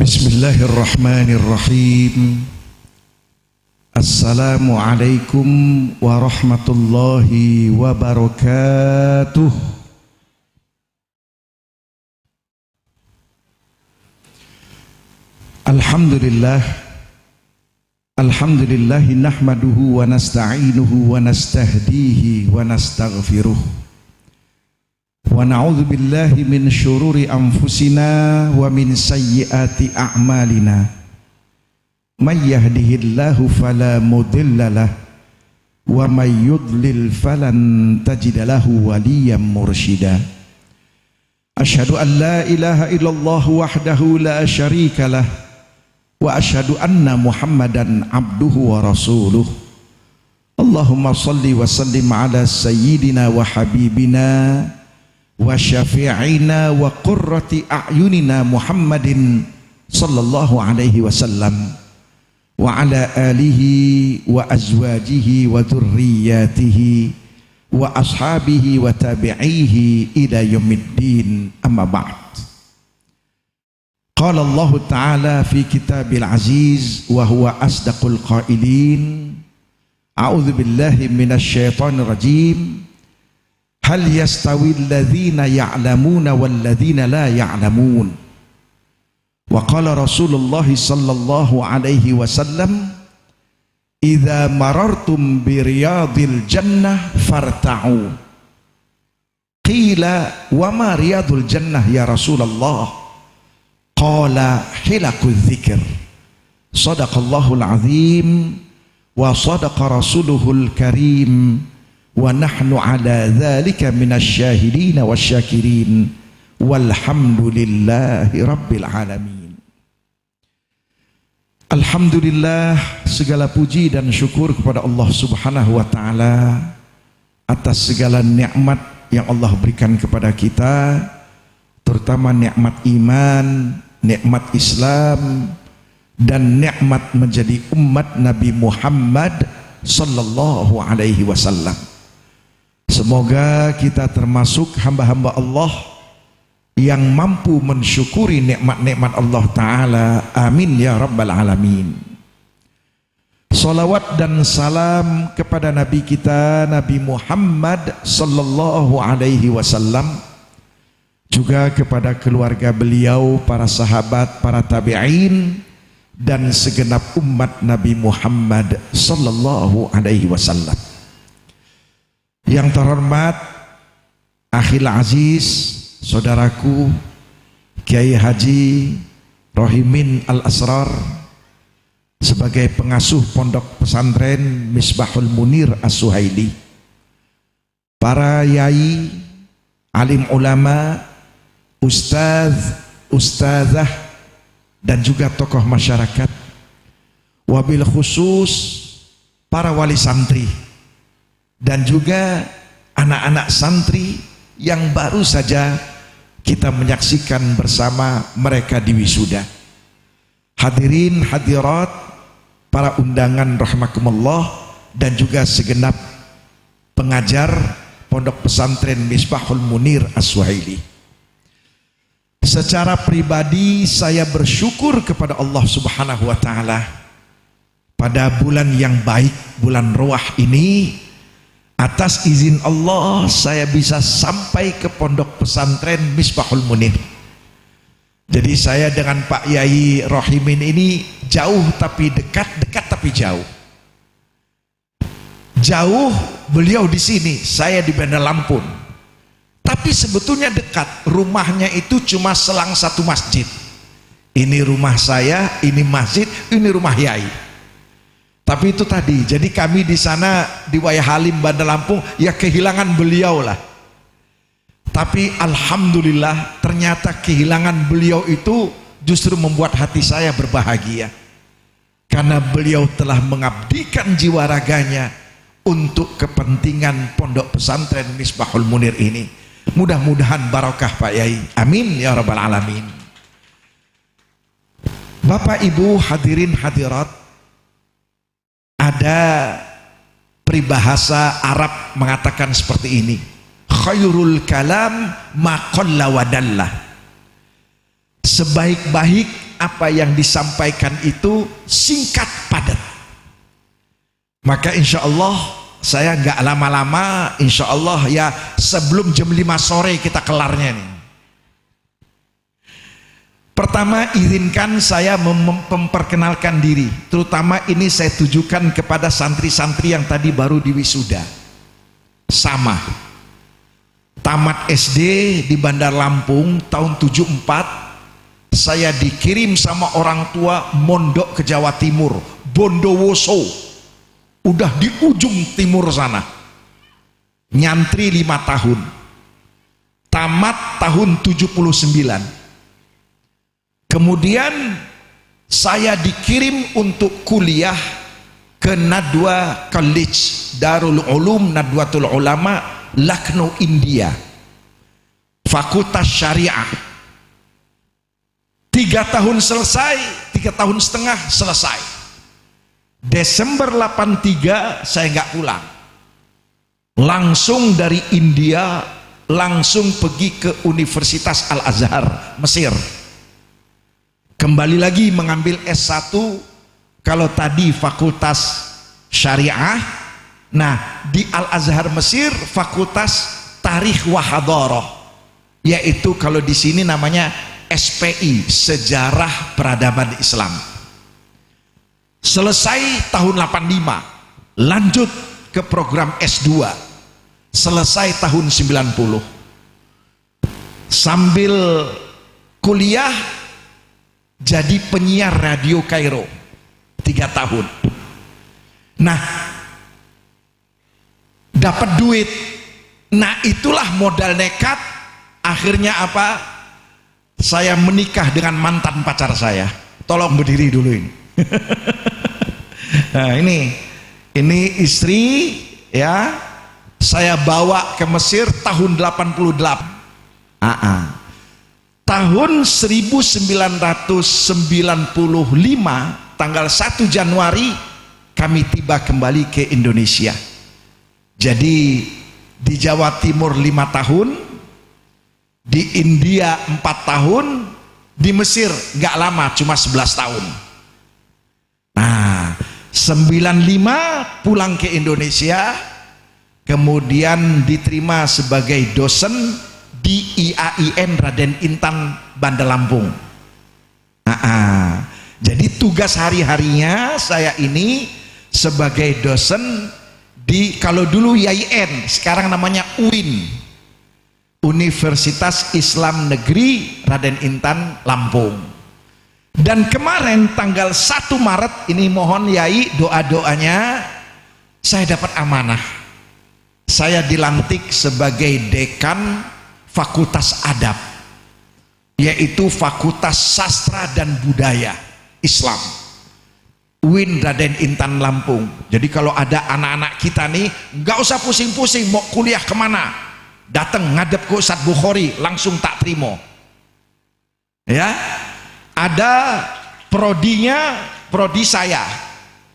Bismillahirrahmanirrahim. Assalamualaikum warahmatullahi wabarakatuh. Alhamdulillahi nahmaduhu wa nasta'inuhu wa nastahdihi wa nastaghfiruh. Wa na'udzu billahi min syururi anfusina wa min sayyiati a'malina. May yahdihillahu fala mudhillalah wa may yudlil falan tajida lahu waliyyan mursyida. Asyhadu an la ilaha illallah wahdahu la syarikalah wa asyhadu anna Muhammadan abduhu wa rasuluh. Allahumma salli wa sallim ala sayyidina wa habibina wa syafi'ina wa qurrati a'yunina Muhammadin sallallahu alaihi wasallam wa ala alihi wa azwajihi wa dhurriyyatihi wa ashabihi wa tabi'ihi ila yaumiddin, amma ba'd. Qala Allah Ta'ala fi kitabil aziz wa huwa asdaqul qailin. A'udzu billahi minasy syaithanir rajim. Hal yastawi alladhina ya'lamuna walladhina la ya'lamun. Wa qala Rasulullah sallallahu alaihi wasallam, idza marartum bi riyadil jannah farta'u. Qila wa ma riyadul jannah ya Rasulullah? Qala hilaqudz dzikr. Shadaqallahul azim wa shadaqa rasuluhul karim. Wa nahnu ala dzalika minasy syahidin wasyakirin walhamdulillahi rabbil alamin. Alhamdulillah, segala puji dan syukur kepada Allah Subhanahu wa taala atas segala nikmat yang Allah berikan kepada kita, terutama nikmat iman, nikmat Islam, dan nikmat menjadi umat Nabi Muhammad sallallahu alaihi wasallam. Semoga kita termasuk hamba-hamba Allah yang mampu mensyukuri nikmat-nikmat Allah Ta'ala. Amin ya Rabbal Alamin. Salawat dan salam kepada Nabi kita, Nabi Muhammad sallallahu alaihi wasallam, juga kepada keluarga beliau, para sahabat, para tabi'in, dan segenap umat Nabi Muhammad sallallahu alaihi wasallam. Yang terhormat Akhil Aziz, saudaraku Kiai Haji Rohimin Al-Asrar, sebagai pengasuh pondok pesantren Misbahul Munir As-Suhaili, para yai, alim ulama, ustaz, ustazah, dan juga tokoh masyarakat, wabil khusus para wali santri, dan juga anak-anak santri yang baru saja kita menyaksikan bersama mereka di wisuda. Hadirin hadirat, para undangan rahimakumullah, dan juga segenap pengajar pondok pesantren Misbahul Munir As-Suhaili. Secara pribadi saya bersyukur kepada Allah Subhanahu wa taala pada bulan yang baik, bulan Ruah ini. Atas izin Allah saya bisa sampai ke pondok pesantren Misbahul Munir. Jadi saya dengan Pak Yai Rohimin ini jauh tapi dekat, dekat tapi jauh. Jauh beliau di sini, saya di Bandar Lampung. Tapi sebetulnya dekat, rumahnya itu cuma selang satu masjid. Ini rumah saya, ini masjid, ini rumah Yai. Tapi itu tadi, jadi kami di sana di Wayah Halim Bandar Lampung ya kehilangan beliau lah. Tapi alhamdulillah ternyata kehilangan beliau itu justru membuat hati saya berbahagia, karena beliau telah mengabdikan jiwa raganya untuk kepentingan pondok pesantren Misbahul Munir ini. Mudah-mudahan barokah Pak Yai, amin ya Rabbal Alamin. Bapak Ibu hadirin hadirat, ada peribahasa Arab mengatakan seperti ini, khairul kalam ma qalla wa dalla. Sebaik-baik apa yang disampaikan itu singkat padat. Maka insya Allah saya nggak lama-lama, insya Allah ya sebelum jam 5 sore kita kelarnya nih. Pertama, izinkan saya memperkenalkan diri, terutama ini saya tujukan kepada santri-santri yang tadi baru diwisuda. Sama, tamat SD di Bandar Lampung tahun 74, saya dikirim sama orang tua mondok ke Jawa Timur, Bondowoso, udah di ujung timur sana, nyantri 5 tahun, tamat tahun 79. Kemudian saya dikirim untuk kuliah ke Nadwa College Darul Ulum Nadwatul Ulama Lucknow, India, Fakultas Syariah. 3 tahun selesai, 3 tahun setengah selesai. Desember 83 saya nggak pulang, langsung dari India langsung pergi ke Universitas Al-Azhar Mesir, kembali lagi mengambil S1. Kalau tadi Fakultas Syariah, nah di Al-Azhar Mesir Fakultas Tarikh wa Hadarah, yaitu kalau di sini namanya SPI, Sejarah Peradaban Islam. Selesai tahun 85, lanjut ke program S2, selesai tahun 90. Sambil kuliah jadi penyiar radio Kairo 3 tahun. Nah, dapat duit. Nah, itulah modal nekat. Akhirnya apa? Saya menikah dengan mantan pacar saya. Tolong berdiri dulu ini. Nah, ini istri ya. Saya bawa ke Mesir tahun 88. Tahun 1995 tanggal 1 Januari kami tiba kembali ke Indonesia. Jadi di Jawa Timur 5 tahun, di India 4 tahun, di Mesir nggak lama, cuma 11 tahun. Nah, 95 pulang ke Indonesia, kemudian diterima sebagai dosen di IAIN Raden Intan Bandar Lampung. Jadi tugas hari-harinya saya ini sebagai dosen di, kalau dulu IAIN, sekarang namanya UIN, Universitas Islam Negeri Raden Intan Lampung. Dan kemarin tanggal 1 Maret ini, mohon Yai doa-doanya, saya dapat amanah. Saya dilantik sebagai dekan Fakultas Adab, yaitu Fakultas Sastra dan Budaya Islam, UIN Raden Intan Lampung. Jadi kalau ada anak-anak kita nih, nggak usah pusing-pusing mau kuliah kemana, datang ngadep ke Ustadz Bukhari, langsung tak terima. Ya, ada prodinya, prodi saya.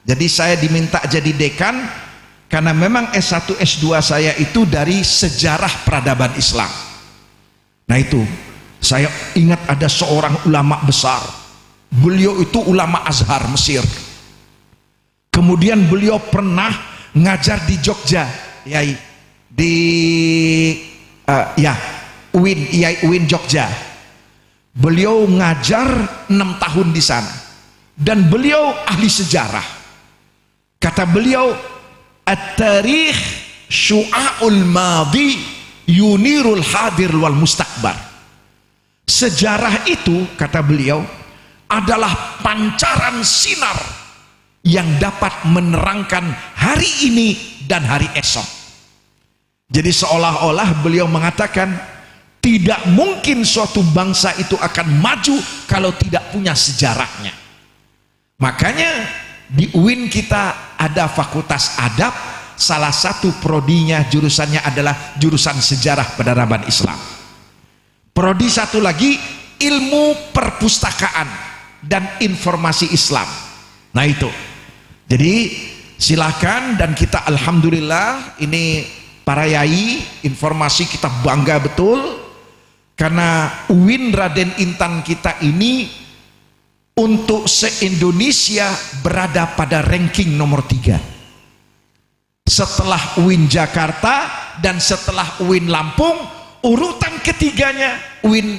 Jadi saya diminta jadi dekan karena memang S1 S2 saya itu dari sejarah peradaban Islam. Nah itu, saya ingat ada seorang ulama besar, beliau itu ulama Azhar Mesir. Kemudian beliau pernah ngajar di Jogja, Yai, di UIN Jogja. Beliau ngajar 6 tahun di sana, dan beliau ahli sejarah. Kata beliau, at-tarikh syu'aul madi yunirul hadir wal mustakbar. Sejarah itu, kata beliau, adalah pancaran sinar yang dapat menerangkan hari ini dan hari esok. Jadi seolah-olah beliau mengatakan tidak mungkin suatu bangsa itu akan maju kalau tidak punya sejarahnya. Makanya di UIN kita ada Fakultas Adab, salah satu prodinya, jurusannya adalah jurusan sejarah peradaban Islam. Prodi satu lagi ilmu perpustakaan dan informasi Islam. Nah itu, jadi silakan, dan kita alhamdulillah ini para yai, informasi kita bangga betul karena UIN Raden Intan kita ini untuk se-Indonesia berada pada ranking nomor 3 setelah UIN Jakarta dan setelah UIN Lampung. Urutan ketiganya UIN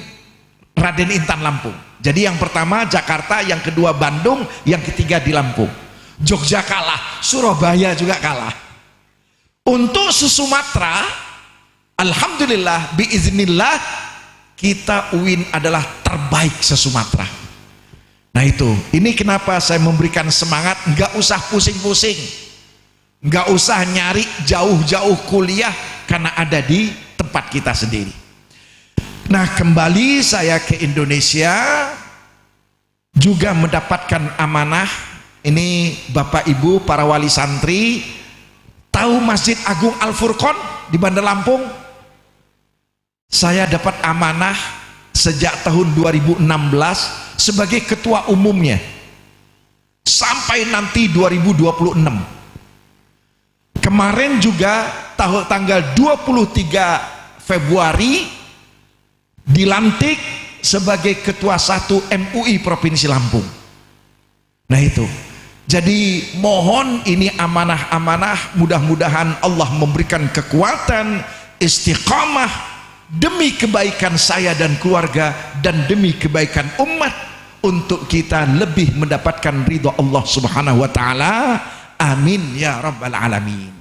Raden Intan Lampung. Jadi yang pertama Jakarta, yang kedua Bandung, yang ketiga di Lampung. Jogja kalah, Surabaya juga kalah. Untuk Sumatera, alhamdulillah biiznillah kita UIN adalah terbaik se-Sumatera. Nah itu, ini kenapa saya memberikan semangat, nggak usah pusing-pusing, nggak usah nyari jauh-jauh kuliah karena ada di tempat kita sendiri. Nah, kembali saya ke Indonesia juga mendapatkan amanah. Ini Bapak Ibu para wali santri tahu Masjid Agung Al-Furqon di Bandar Lampung? Saya dapat amanah sejak tahun 2016 sebagai ketua umumnya sampai nanti 2026. Kemarin juga tanggal 23 Februari dilantik sebagai ketua 1 MUI Provinsi Lampung. Nah itu, jadi mohon ini amanah-amanah, mudah-mudahan Allah memberikan kekuatan, istiqamah demi kebaikan saya dan keluarga dan demi kebaikan umat untuk kita lebih mendapatkan ridha Allah Subhanahu wa taala. Amin ya rabbal alamin.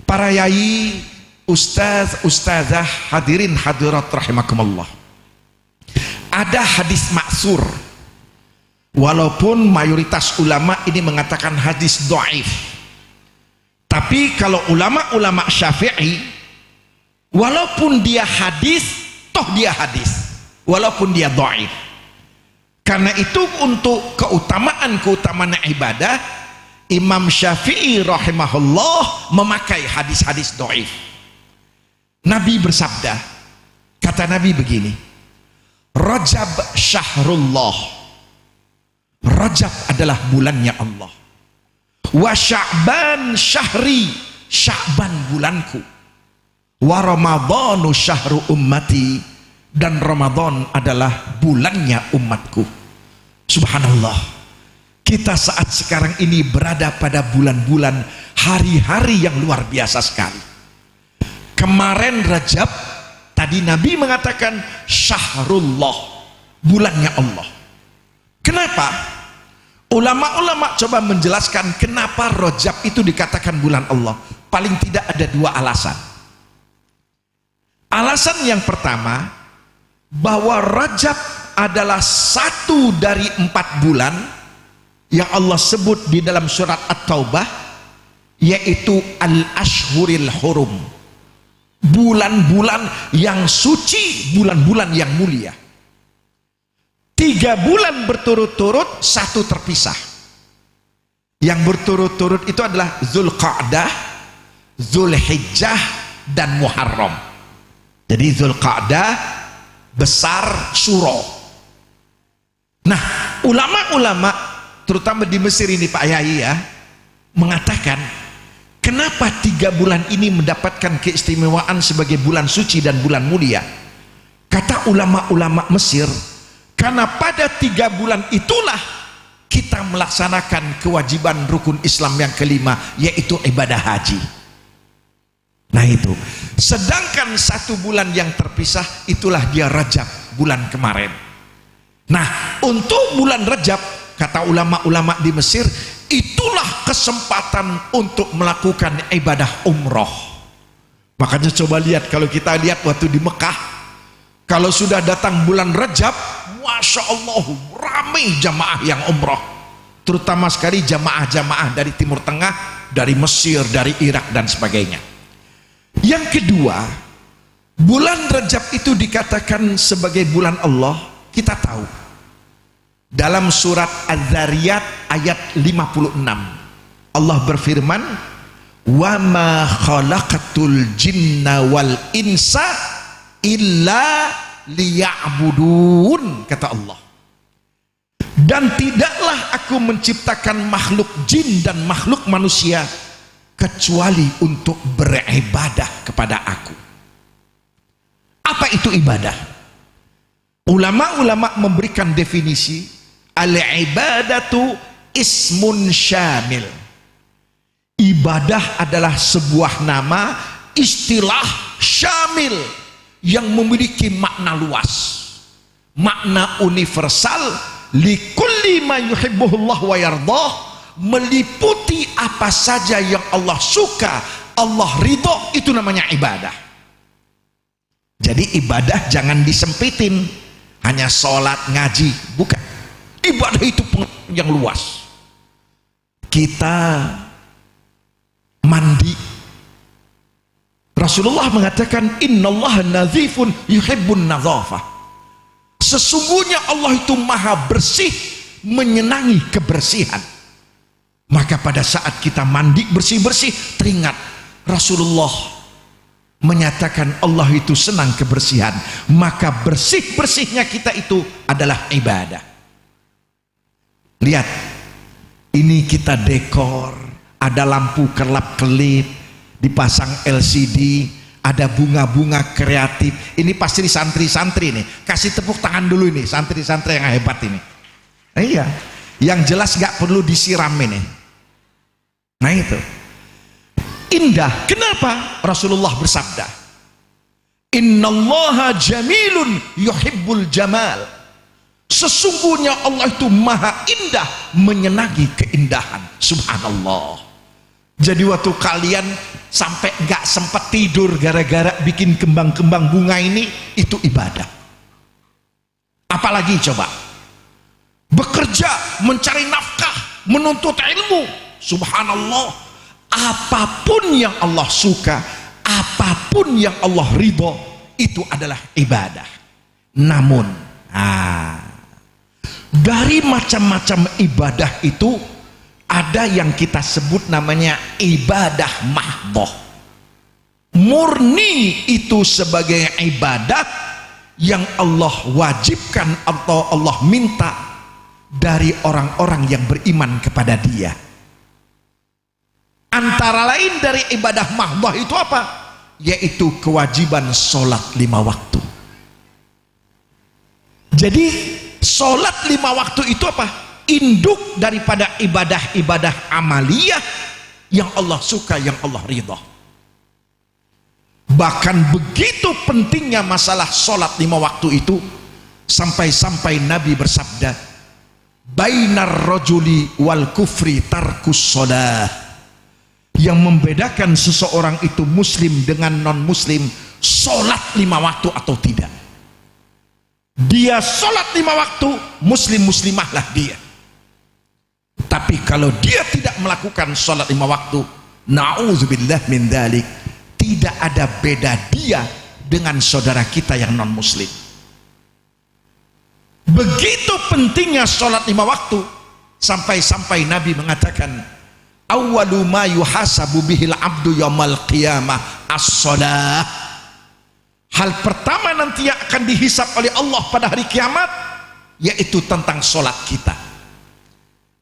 Para yai, ustaz, ustazah, hadirin hadirat rahimakumullah. Ada hadis maksur, walaupun mayoritas ulama ini mengatakan hadis dhaif, tapi kalau ulama-ulama Syafi'i, walaupun dia hadis, toh dia hadis, walaupun dia dhaif. Karena itu untuk keutamaan ibadah, Imam Syafi'i rahimahullah memakai hadis-hadis dhaif. Nabi bersabda, kata Nabi begini, Rajab syahrullah, Rajab adalah bulannya Allah, wa Sya'ban syahri, Sya'ban bulanku, wa Ramadhanu syahru ummati, dan Ramadan adalah bulannya umatku. Subhanallah, kita saat sekarang ini berada pada bulan-bulan, hari-hari yang luar biasa sekali. Kemarin Rajab, tadi Nabi mengatakan syahrullah, bulannya Allah. Kenapa? Ulama-ulama coba menjelaskan kenapa Rajab itu dikatakan bulan Allah. Paling tidak ada 2 alasan. Alasan yang pertama, bahwa Rajab adalah 1 dari 4 bulan yang Allah sebut di dalam surat At-Taubah, yaitu Al-Ashhuril Hurum, bulan-bulan yang suci, bulan-bulan yang mulia. 3 bulan berturut-turut, 1 terpisah. Yang berturut-turut itu adalah Zulqa'dah, Zulhijjah, dan Muharram. Jadi Zulqa'dah besar, Syuro. Nah, ulama-ulama terutama di Mesir ini Pak Yai ya, mengatakan kenapa 3 bulan ini mendapatkan keistimewaan sebagai bulan suci dan bulan mulia. Kata ulama-ulama Mesir, karena pada 3 bulan itulah kita melaksanakan kewajiban rukun Islam yang kelima, yaitu ibadah haji. Nah itu, sedangkan 1 bulan yang terpisah itulah dia Rajab, bulan kemarin. Nah, untuk bulan Rajab, kata ulama-ulama di Mesir, itulah kesempatan untuk melakukan ibadah umroh. Makanya coba lihat, kalau kita lihat waktu di Mekah, kalau sudah datang bulan Rajab, Masya Allah ramai jamaah yang umroh, terutama sekali jamaah-jamaah dari Timur Tengah, dari Mesir, dari Irak dan sebagainya. Yang kedua, bulan Rajab itu dikatakan sebagai bulan Allah. Kita tahu dalam surat Az-Zariyat ayat 56 Allah berfirman, wa ma khalaqatul jinna wal insa illa liya'budun, kata Allah, dan tidaklah aku menciptakan makhluk jin dan makhluk manusia kecuali untuk beribadah kepada aku. Apa itu ibadah? Ulama-ulama memberikan definisi, Al-ibadatu ismun syamil. Ibadah adalah sebuah nama, istilah syamil yang memiliki makna luas, makna universal, likulli ma yuhibbuhullah wa yardah, meliputi apa saja yang Allah suka, Allah ridho, itu namanya ibadah. Jadi ibadah jangan disempitin hanya sholat ngaji, bukan. Ibadah itu yang luas. Kita mandi, Rasulullah mengatakan innallaha nadzifun yuhibbun nadzafah. Sesungguhnya Allah itu maha bersih, menyenangi kebersihan. Maka pada saat kita mandi bersih-bersih, teringat Rasulullah menyatakan Allah itu senang kebersihan, maka bersih-bersihnya kita itu adalah ibadah. Lihat, ini kita dekor, ada lampu kelap-kelip, dipasang LCD, ada bunga-bunga kreatif. Ini pasti santri-santri nih, kasih tepuk tangan dulu ini, santri-santri yang hebat ini. Iya, yang jelas nggak perlu disiram ini. Nah itu indah. Kenapa? Rasulullah bersabda, innallaha jamilun yuhibbul jamal. Sesungguhnya Allah itu maha indah, menyenangi keindahan. Subhanallah. Jadi waktu kalian sampai nggak sempat tidur gara-gara bikin kembang-kembang bunga ini, itu ibadah. Apalagi coba bekerja, mencari nafkah, menuntut ilmu. Subhanallah. Apapun yang Allah suka, apapun yang Allah ridho, itu adalah ibadah. Namun dari macam-macam ibadah itu ada yang kita sebut namanya ibadah mahdhah. Murni itu sebagai ibadah yang Allah wajibkan atau Allah minta dari orang-orang yang beriman kepada Dia. Antara lain dari ibadah mahdhah itu apa? Yaitu kewajiban sholat 5 waktu. Jadi sholat 5 waktu itu apa? Induk daripada ibadah-ibadah amaliyah yang Allah suka, yang Allah ridha. Bahkan begitu pentingnya masalah sholat 5 waktu itu, sampai-sampai Nabi bersabda, bainar rajuli wal kufri tarkus sholah. Yang membedakan seseorang itu muslim dengan non muslim, sholat 5 waktu atau tidak. Dia sholat 5 waktu, muslim-muslimahlah dia. Tapi kalau dia tidak melakukan sholat 5 waktu, na'udzubillah min dzalik, tidak ada beda dia dengan saudara kita yang non muslim. Begitu pentingnya sholat 5 waktu, sampai-sampai Nabi mengatakan, awwalu ma yuhasabu bihil abdu yaumal qiyamah as-shalah. Hal pertama nanti yang akan dihisap oleh Allah pada hari kiamat yaitu tentang sholat kita.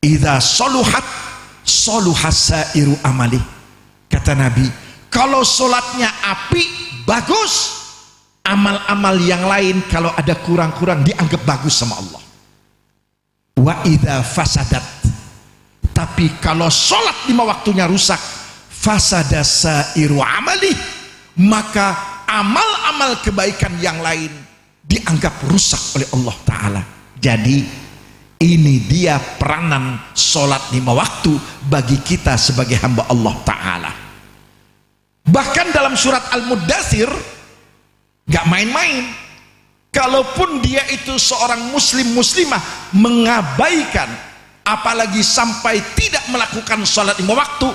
Idza saluhat saluhas sairu amali. Kata Nabi, kalau sholatnya api, bagus, amal-amal yang lain kalau ada kurang-kurang dianggap bagus sama Allah. Wa idza fasadat, tapi kalau sholat 5 waktunya rusak, fasada sairu amali, maka amal-amal kebaikan yang lain dianggap rusak oleh Allah Ta'ala. Jadi ini dia peranan sholat 5 waktu bagi kita sebagai hamba Allah Ta'ala. Bahkan dalam surat Al-Muddathir gak main-main. Kalaupun dia itu seorang muslim-muslimah mengabaikan, apalagi sampai tidak melakukan sholat 5 waktu,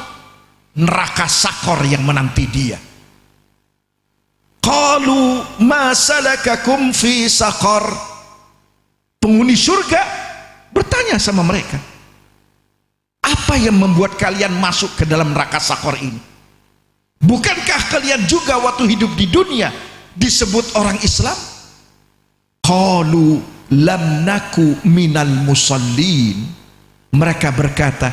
neraka sakor yang menanti dia. Qalu ma salakakum fi saqar. Penghuni surga bertanya sama mereka, apa yang membuat kalian masuk ke dalam neraka sakor ini? Bukankah kalian juga waktu hidup di dunia disebut orang Islam? Qalu lam naku minal musallin. Mereka berkata,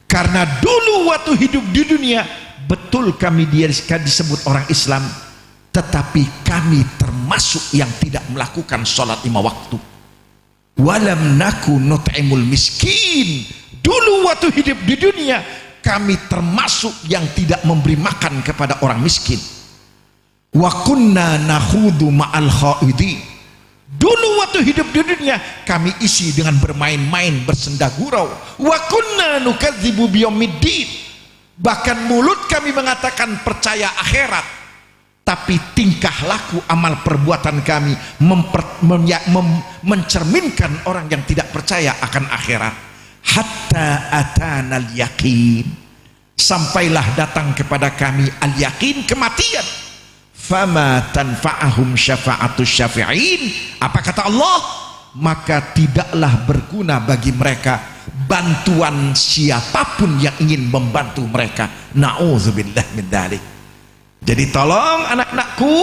karena dulu waktu hidup di dunia betul kami disebut orang Islam, tetapi kami termasuk yang tidak melakukan sholat 5 waktu. walam naku nut'imul miskin. Dulu waktu hidup di dunia kami termasuk yang tidak memberi makan kepada orang miskin. Wa kunna nakhudu ma'al khaidin. Dulu waktu hidup di dunia kami isi dengan bermain-main, bersenda gurau. Wa kunna nukadzibu biyaumiddin. Bahkan mulut kami mengatakan percaya akhirat, tapi tingkah laku amal perbuatan kami mencerminkan orang yang tidak percaya akan akhirat. Hatta atanal yakin, sampailah datang kepada kami al yakin, kematian. Fama tanfa'ahum syafa'atus syafi'in. Apa kata Allah? Maka tidaklah berguna bagi mereka bantuan siapapun yang ingin membantu mereka. Na'udzubillah min dzalik. Jadi tolong anak-anakku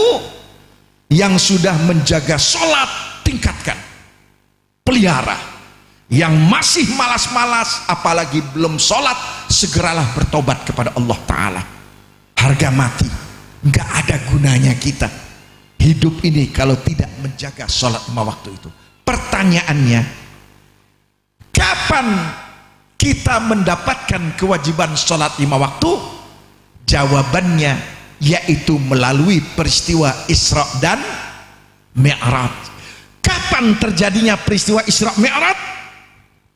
yang sudah menjaga sholat, tingkatkan, pelihara. Yang masih malas-malas apalagi belum sholat, segeralah bertobat kepada Allah Ta'ala. Harga mati, nggak ada gunanya kita hidup ini kalau tidak menjaga sholat 5 waktu itu. Pertanyaannya, kapan kita mendapatkan kewajiban sholat 5 waktu? Jawabannya yaitu melalui peristiwa Isra dan Mi'raj. Kapan terjadinya peristiwa Isra Mi'raj?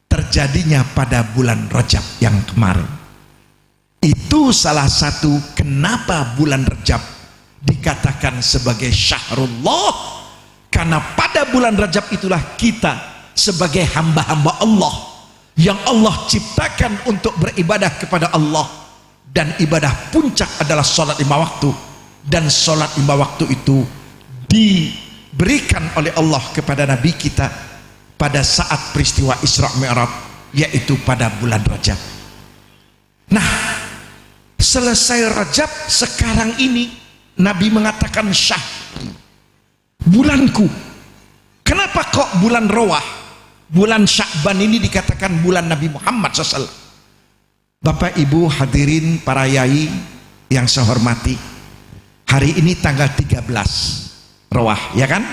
Terjadinya pada bulan Rajab yang kemarin. Itu salah satu kenapa bulan Rajab dikatakan sebagai syahrullah, karena pada bulan Rajab itulah kita sebagai hamba-hamba Allah yang Allah ciptakan untuk beribadah kepada Allah, dan ibadah puncak adalah sholat 5 waktu, dan sholat 5 waktu itu diberikan oleh Allah kepada Nabi kita pada saat peristiwa Isra Mi'raj, yaitu pada bulan Rajab. Nah, selesai Rajab sekarang ini Nabi mengatakan syah, bulanku. Kenapa kok bulan Rawah, bulan Sya'ban ini dikatakan bulan Nabi Muhammad SAW? Bapak Ibu hadirin para yai yang saya hormati, hari ini tanggal 13 Rawah, ya kan?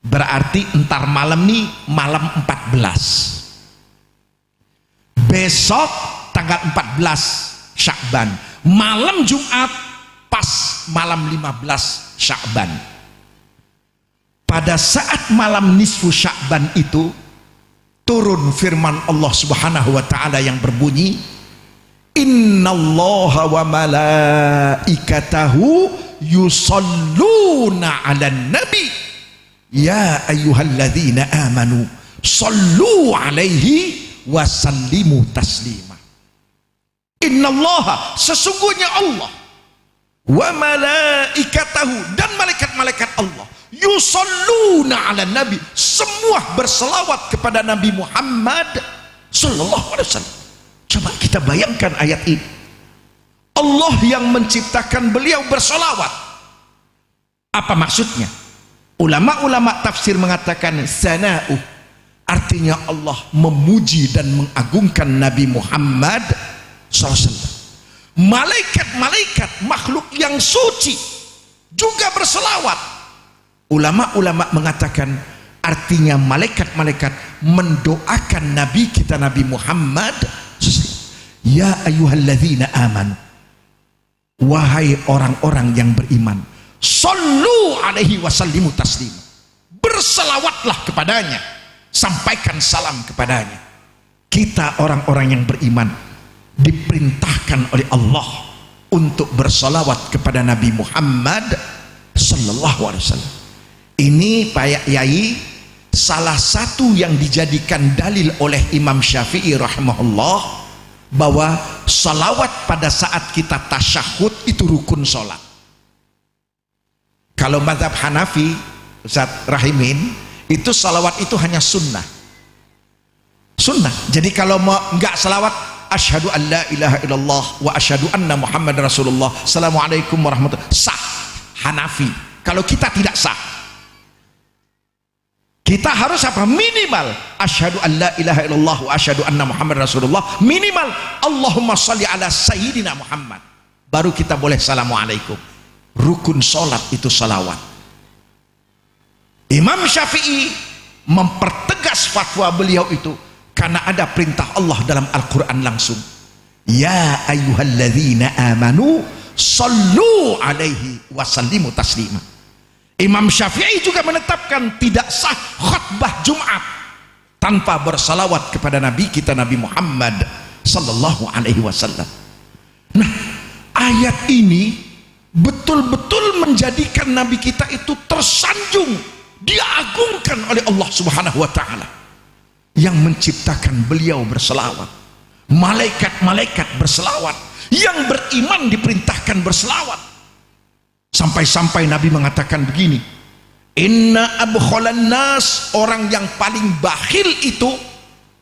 Berarti entar malam nih malam 14. Besok tanggal 14 Sya'ban, malam Jumat pas malam 15 Sya'ban. Pada saat malam nisfu Sya'ban itu turun firman Allah Subhanahu wa taala yang berbunyi, innallaha wa malaikatahu yusalluna 'alan nabi ya ayyuhalladzina amanu sallu 'alaihi wa sallimu taslima. Innallaha, sesungguhnya Allah, wa malaikatahu, dan malaikat-malaikat Allah, yusalluna 'alan nabi, semua berselawat kepada Nabi Muhammad sallallahu alaihi wasallam. Coba kita bayangkan ayat ini. Allah yang menciptakan beliau berselawat. Apa maksudnya? Ulama-ulama tafsir mengatakan sana'u, artinya Allah memuji dan mengagungkan Nabi Muhammad SAW. Malaikat-malaikat makhluk yang suci juga berselawat. Ulama-ulama mengatakan artinya malaikat-malaikat mendoakan Nabi kita Nabi Muhammad SAW. Ya ayyuhalladzina amanu, wahai orang-orang yang beriman, sallu alaihi wasallimu taslima, berselawatlah kepadanya, sampaikan salam kepadanya. Kita orang-orang yang beriman diperintahkan oleh Allah untuk berselawat kepada Nabi Muhammad sallallahu alaihi wasallam. Ini Pak Yai salah satu yang dijadikan dalil oleh Imam Syafi'i rahimahullah, bahwa salawat pada saat kita tasyahud itu rukun sholat. Kalau mazhab Hanafi, Ustaz Rahimin, itu salawat itu hanya sunnah. Sunnah. Jadi kalau mau enggak salawat, asyhadu an la ilaha illallah wa asyhadu anna Muhammad Rasulullah, assalamualaikum warahmatullahi, sah Hanafi. Kalau kita tidak sah, kita harus apa? Minimal asyhadu an la ilaha illallah wa asyhadu anna Muhammad Rasulullah, minimal Allahumma shalli ala sayyidina Muhammad, baru kita boleh assalamualaikum. Rukun sholat itu salawat. Imam Syafi'i mempertegas tegas fatwa beliau itu karena ada perintah Allah dalam Al-Quran langsung, ya ayyuhalladzina amanu sallu alaihi wasallimu taslima. Imam Syafi'i juga menetapkan tidak sah khutbah Jumat tanpa bersalawat kepada Nabi kita Nabi Muhammad sallallahu alaihi wasallam. Nah, ayat ini betul-betul menjadikan Nabi kita itu tersanjung, diagungkan oleh Allah Subhanahu wa taala yang menciptakan beliau berselawat. Malaikat-malaikat berselawat, yang beriman diperintahkan berselawat. Sampai-sampai Nabi mengatakan begini, inna abkhalan nas, orang yang paling bakhil itu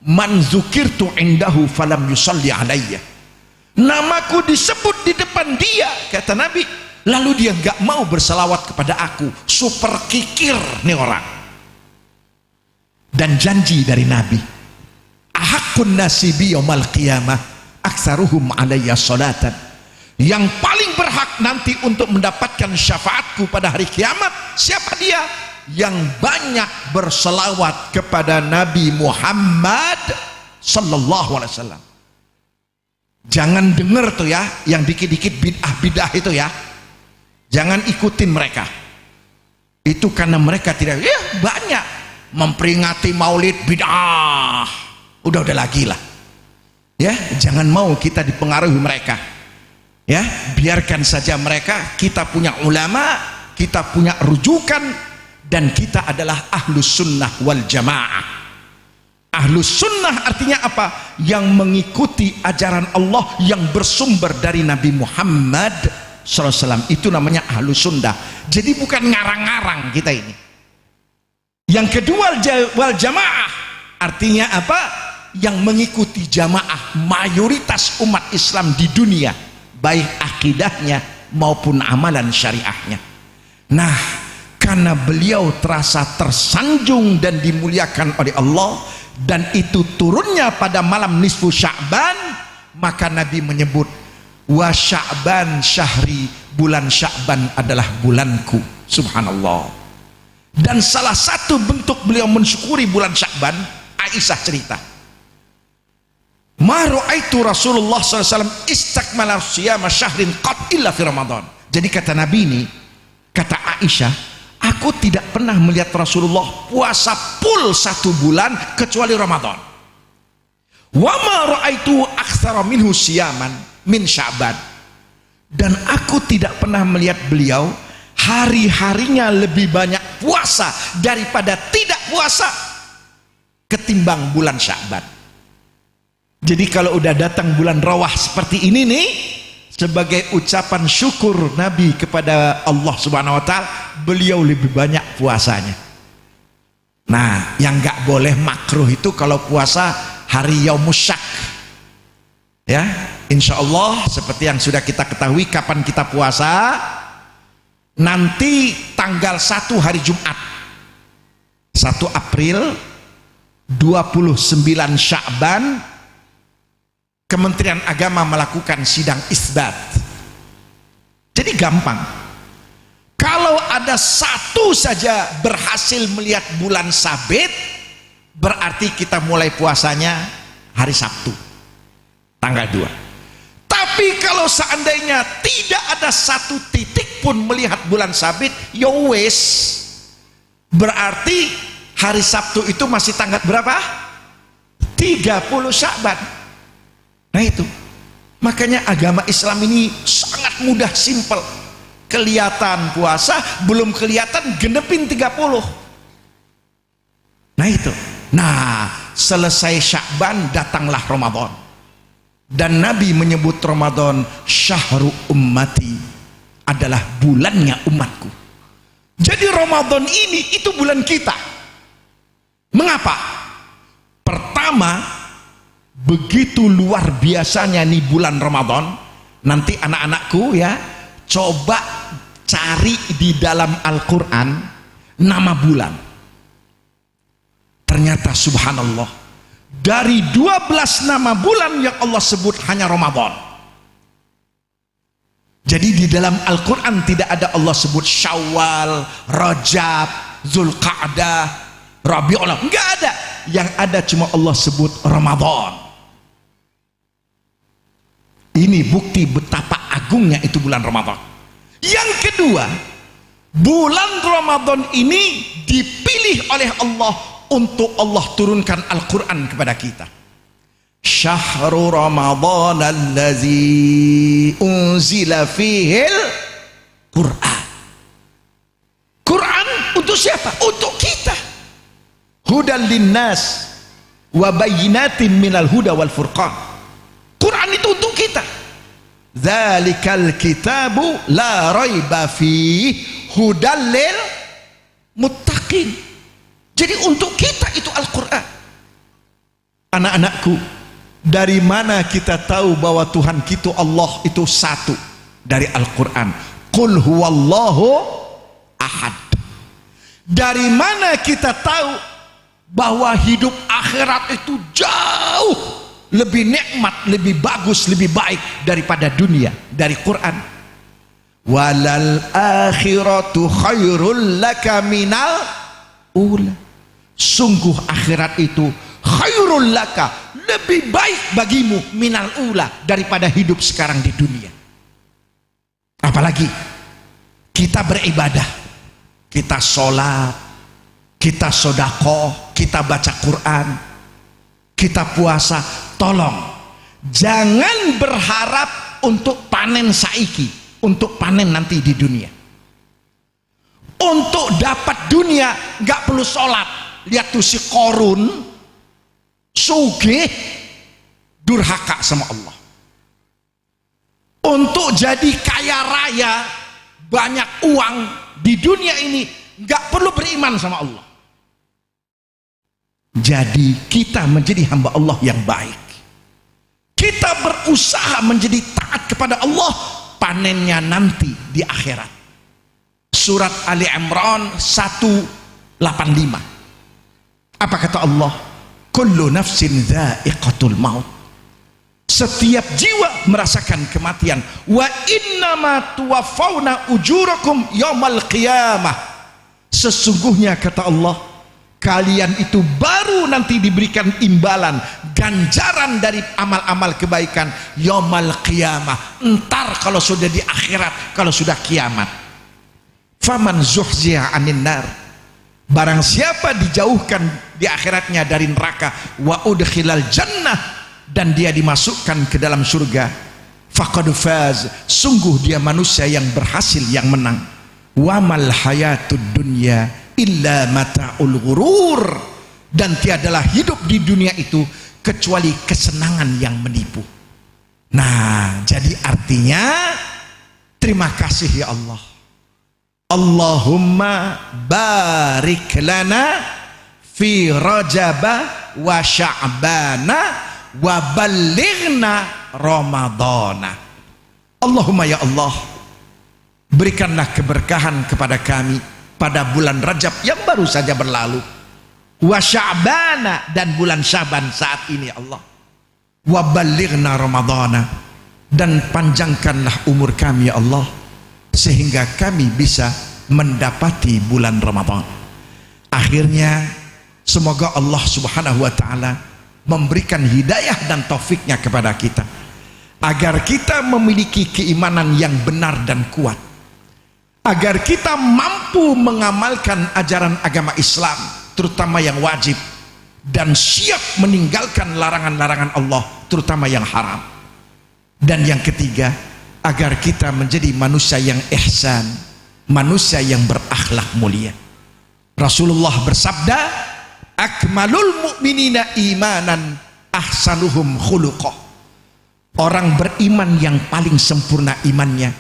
man zukirtu indahu falam yusalli alayya, namaku disebut di depan dia, kata Nabi, lalu dia gak mau berselawat kepada aku. Super kikir nih orang. Dan janji dari Nabi, ahakun nasibi yaumal qiyamah aktsaruhum alayya salatan, yang paling berhak nanti untuk mendapatkan syafaatku pada hari kiamat, siapa dia? Yang banyak berselawat kepada Nabi Muhammad sallallahu alaihi wasallam. Jangan dengar tuh ya yang dikit-dikit bid'ah itu ya, jangan ikutin mereka. Itu karena mereka tidak, ya banyak memperingati maulid bid'ah, udah lagi lah ya. Jangan mau kita dipengaruhi mereka ya, biarkan saja mereka. Kita punya ulama, kita punya rujukan, dan kita adalah ahlus sunnah wal jamaah. Ahlus sunnah artinya apa? Yang mengikuti ajaran Allah yang bersumber dari Nabi Muhammad SAW, itu namanya ahlus sunnah. Jadi bukan ngarang-ngarang kita ini. Yang kedua wal jamaah artinya apa? Yang mengikuti jamaah mayoritas umat Islam di dunia, baik akidahnya maupun amalan syariahnya. Nah, karena beliau terasa tersanjung dan dimuliakan oleh Allah, dan itu turunnya pada malam nisfu Sya'ban, maka Nabi menyebut wa Sya'ban syahri, bulan Sya'ban adalah bulanku. Subhanallah. Dan salah satu bentuk beliau mensyukuri bulan Sya'ban, Aisyah cerita, ma ra'aitu Rasulullah SAW istakmala siyama syahrin qat illa fi Ramadan. Jadi kata Nabi ini, kata Aisyah, aku tidak pernah melihat Rasulullah puasa full 1 bulan kecuali Ramadan. Wa ma ra'aitu aktsara minhu siyaman min Sya'ban, dan aku tidak pernah melihat beliau hari-harinya lebih banyak puasa daripada tidak puasa ketimbang bulan Sya'ban. Jadi kalau udah datang bulan Rawah seperti ini nih, sebagai ucapan syukur Nabi kepada Allah Subhanahu wa taala, beliau lebih banyak puasanya. Nah, yang nggak boleh makruh itu kalau puasa hari Yaumus Syak. Ya, insya Allah seperti yang sudah kita ketahui kapan kita puasa, nanti tanggal 1 hari Jumat 1 April 29 Sya'ban, Kementerian Agama melakukan sidang isbat. Jadi gampang, kalau ada satu saja berhasil melihat bulan sabit, berarti kita mulai puasanya hari Sabtu tanggal 2. Tapi kalau seandainya tidak ada satu titik pun melihat bulan sabit, ya wes, berarti hari Sabtu itu masih tanggal berapa? 30 Sya'ban. Nah itu, makanya agama Islam ini sangat mudah, simpel. Kelihatan puasa, belum kelihatan genepin 30. Nah itu. Nah, selesai Sya'ban datanglah Ramadan. Dan Nabi menyebut Ramadan syahru ummati, adalah bulannya umatku. Jadi Ramadan ini itu bulan kita. Mengapa? Pertama, begitu luar biasanya nih bulan Ramadan. Nanti anak-anakku ya, coba cari di dalam Al-Quran nama bulan. Ternyata subhanallah, dari 12 nama bulan yang Allah sebut hanya Ramadan. Jadi di dalam Al-Quran tidak ada Allah sebut Syawal, Rajab, Zulqa'dah, Rabiul Awwal, enggak ada. yang ada cuma Allah sebut Ramadan. Ini bukti betapa agungnya itu bulan Ramadan. Yang kedua, bulan Ramadan ini dipilih oleh Allah untuk Allah turunkan Al-Quran kepada kita. Syahrul Ramadan allazi unzila fihil Quran. Quran untuk siapa? Untuk kita. Hudan linnas wa bayyinatin minal huda wal furqan. Quran itu untuk kita. Dzalikal kitabu la raiba fi hudal lil muttaqin. Jadi untuk kita itu Al-Quran. Anak-anakku, dari mana kita tahu bahwa Tuhan kita Allah itu satu? Dari Al-Quran. Qul huwallahu ahad. Dari mana kita tahu bahwa hidup akhirat itu jauh lebih nikmat, lebih bagus, lebih baik daripada dunia? Dari Quran. Walal akhiratu khairul laka minal ula. Sungguh akhirat itu khairul laka, lebih baik bagimu minal ula, daripada hidup sekarang di dunia. Apalagi kita beribadah, kita sholat, kita sodakoh, kita baca Quran, kita puasa. Tolong jangan berharap untuk panen saiki, untuk panen nanti di dunia. Untuk dapat dunia nggak perlu sholat. Lihat tuh si Korun, sugih, durhaka sama Allah. Untuk jadi kaya raya, banyak uang di dunia ini, nggak perlu beriman sama Allah. Jadi kita menjadi hamba Allah yang baik. Kita berusaha menjadi taat kepada Allah, panennya nanti di akhirat. Surat Ali Imran 185. Apa kata Allah? Kullu nafsin dha'iqatul maut. Setiap jiwa merasakan kematian. Wa innama tuwaffawna ujurakum yaumal qiyamah. Sesungguhnya kata Allah, kalian itu baru nanti diberikan imbalan, ganjaran dari amal-amal kebaikan yaumal qiyamah. Entar kalau sudah di akhirat, kalau sudah kiamat. Faman zuhziha 'anil nar. Barang siapa dijauhkan di akhiratnya dari neraka, wa udkhilal jannah, dan dia dimasukkan ke dalam surga, faqad faz, sungguh dia manusia yang berhasil, yang menang. Wa mal hayatud dunya illa mata'ul ghurur. Dan tiadalah hidup di dunia itu kecuali kesenangan yang menipu. Nah, jadi artinya terima kasih ya Allah. Allahumma barik lana fi rajaba wa sya'bana wa ballighna ramadana. Allahumma ya Allah, berikanlah keberkahan kepada kami pada bulan Rajab yang baru saja berlalu, wa sya'bana, dan bulan Syaban saat ini Allah, wa ballighna ramadana, dan panjangkanlah umur kami ya Allah sehingga kami bisa mendapati bulan Ramadan. Akhirnya semoga Allah subhanahu wa ta'ala memberikan hidayah dan taufiknya kepada kita, agar kita memiliki keimanan yang benar dan kuat, agar kita mampu mengamalkan ajaran agama Islam, terutama yang wajib, dan siap meninggalkan larangan-larangan Allah, terutama yang haram. Dan yang ketiga, agar kita menjadi manusia yang ihsan, manusia yang berakhlak mulia. Rasulullah bersabda, akmalul mu'minina imanan ahsanuhum khuluqah. Orang beriman yang paling sempurna imannya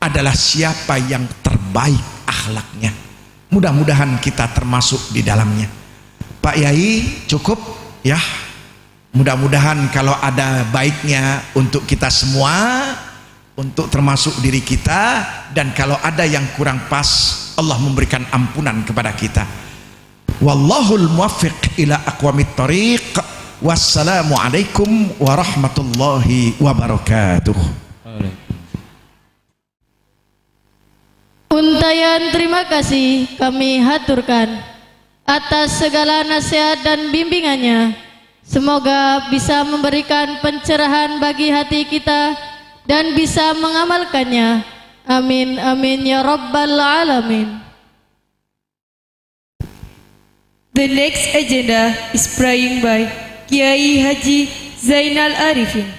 adalah siapa yang terbaik akhlaknya. Mudah-mudahan kita termasuk di dalamnya. Pak Yai, cukup ya. Mudah-mudahan kalau ada baiknya untuk kita semua, untuk termasuk diri kita, dan kalau ada yang kurang pas, Allah memberikan ampunan kepada kita. Wallahul muwaffiq ila aqwamit thariq. Wassalamualaikum warahmatullahi wabarakatuh. Untayan terima kasih kami haturkan. atas segala nasihat dan bimbingannya. Semoga bisa memberikan pencerahan bagi hati kita dan bisa mengamalkannya. Amin amin ya rabbal alamin. The next agenda is praying by Kiai Haji Zainal Arifin.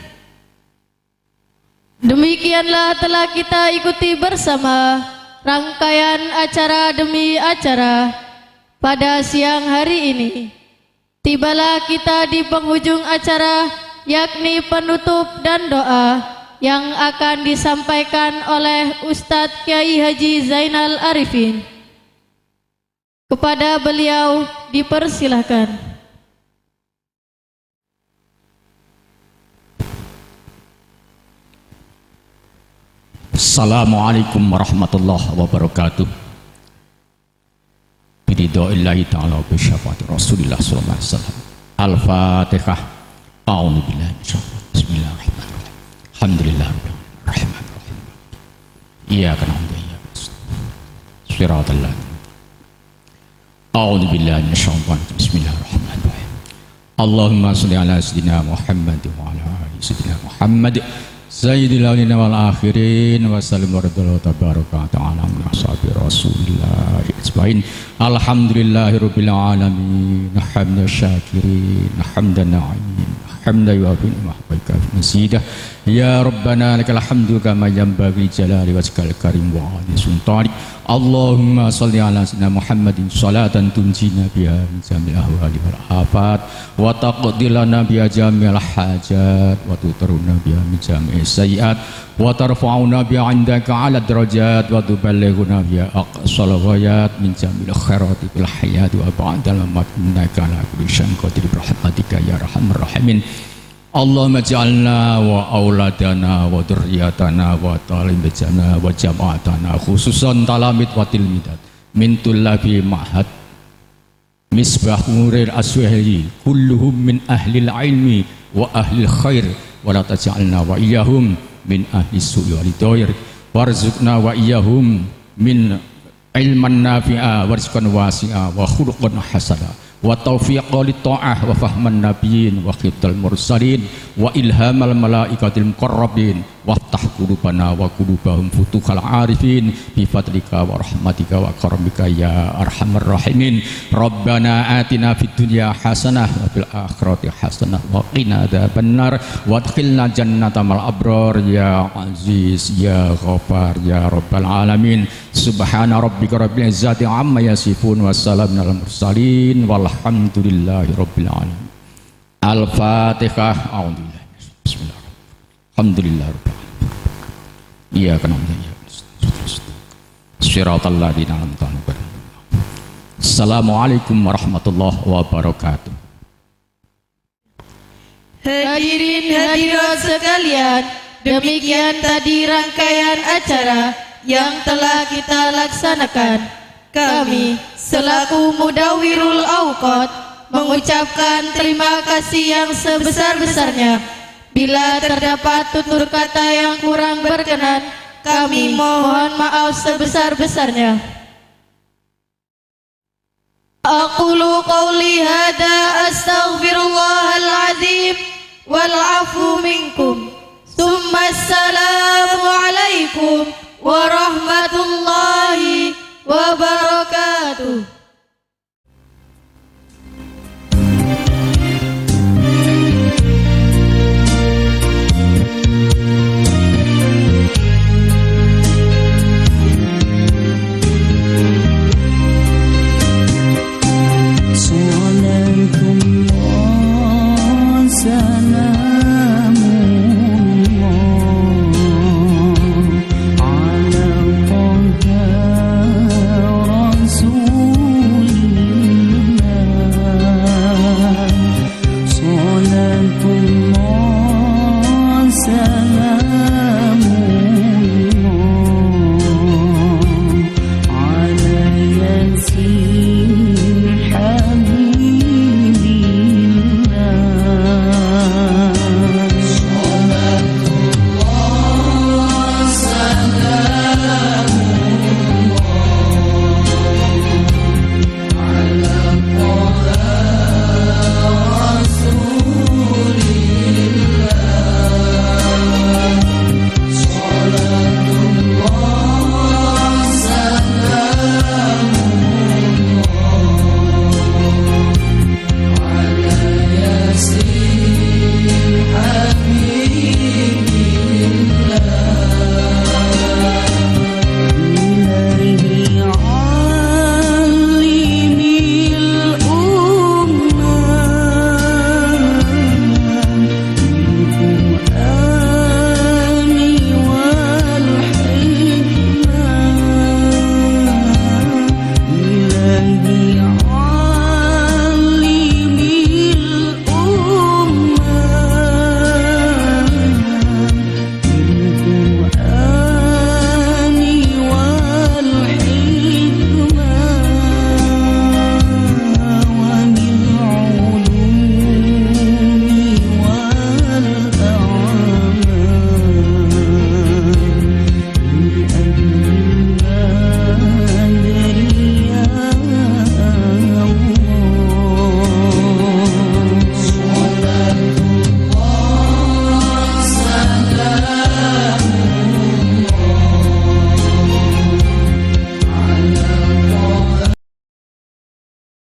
Demikianlah telah kita ikuti bersama rangkaian acara demi acara pada siang hari ini. Tibalah kita di penghujung acara, yakni penutup dan doa yang akan disampaikan oleh Ustadz Kiai Haji Zainal Arifin. Kepada beliau dipersilahkan. Assalamualaikum warahmatullahi wabarakatuh. Biridha'illahi ta'ala wa bisyafaati Rasulillah sallallahu alaihi wasallam. Al-Fatihah. A'udzu billahi minasyaitonir Bismillahirrahmanirrahim. Alhamdulillahirabbil alamin. Iyyaka na'budu wa iyyaka nasta'in. Shiratal ladzina. A'udzu billahi minasyaitonir rajim. Bismillahirrahmanirrahim. Allahumma shalli ala sayyidina Muhammad wa ala ali sayyidina Muhammad. Sayyidil awwalin wal akhirin wa sallallahu tabaraka ta'ala min ashabi Rasulillah ajmain. Alhamdulillahirabbil alamin. Hamdan syakirin, hamdan na'imin, hamdan yu'afin mahbaka masidah. Ya Rabbana lakal hamdu kama yanbaghi jalali wajhikal karim wa 'ali sultanik. Allahumma shalli ala sayyidina Muhammadin salatan tunjina biha min jamil ahwali wal afat wa taqdi lana biha jamil hajat wa tutaruna biha min jamil sayyiat wa tarfa'una biha 'indaka 'ala darajat wa tuballighuna biha aqsal ghayat min jamil khairati fil hayati wa ba'dal mamat innaka ala kulli syai'in qadir bi rahmatika ya arhamar rahimin. Allahumma ja'alna wa auladana wa dzurriyyatana wa talibana wa jama'atana khususan talamid wa tilmidat min tullabi ma'had Misbah Nurir Aswahili kulluhum min ahlil ilmi wa ahlil khair wa la taj'alna wa iyyahum min ahli su'i wal dhair warzuqna wa iyyahum min ilman nafi'a warzuqan wasi'a wa khuluqan hasana wa taufiqan lit ta'ah wa fahman nabiyyin wa khidal mursalin wa ilhamal malaikatil muqarrabin waftah qulubana wa qulubahum futuhal arifin bi fadlika wa rahmatika wa karamika ya arhamar rahimin. Rabbana atina fid dunya hasanah wa fil akhirati hasanah wa qina adzabannar wa adkhilna jannatal abrar ya aziz ya ghafar ya rabbal alamin. Subhana rabbika rabbil izzati amma yasifun wa salamun alal mursalin walhamdulillahi rabbil alamin. Al-Fatihah. A'udzubillahi bismillahirrahmanirrahim. Alhamdulillah rabbil alamin. Iyyaka na'budu wa iyyaka nasta'in. Shiratal ladzina an'amta 'alaihim. Assalamualaikum warahmatullahi wabarakatuh. Hadirin hadirat sekalian, demikian tadi rangkaian acara yang telah kita laksanakan. Kami selaku Mudawwirul Awqat mengucapkan terima kasih yang sebesar-besarnya. Bila terdapat tutur kata yang kurang berkenan, kami mohon maaf sebesar-besarnya. Aqulu qawli hada astaghfirullahal azim wal afu minkum. Summa assalamu alaikum warahmatullahi wabarakatuh.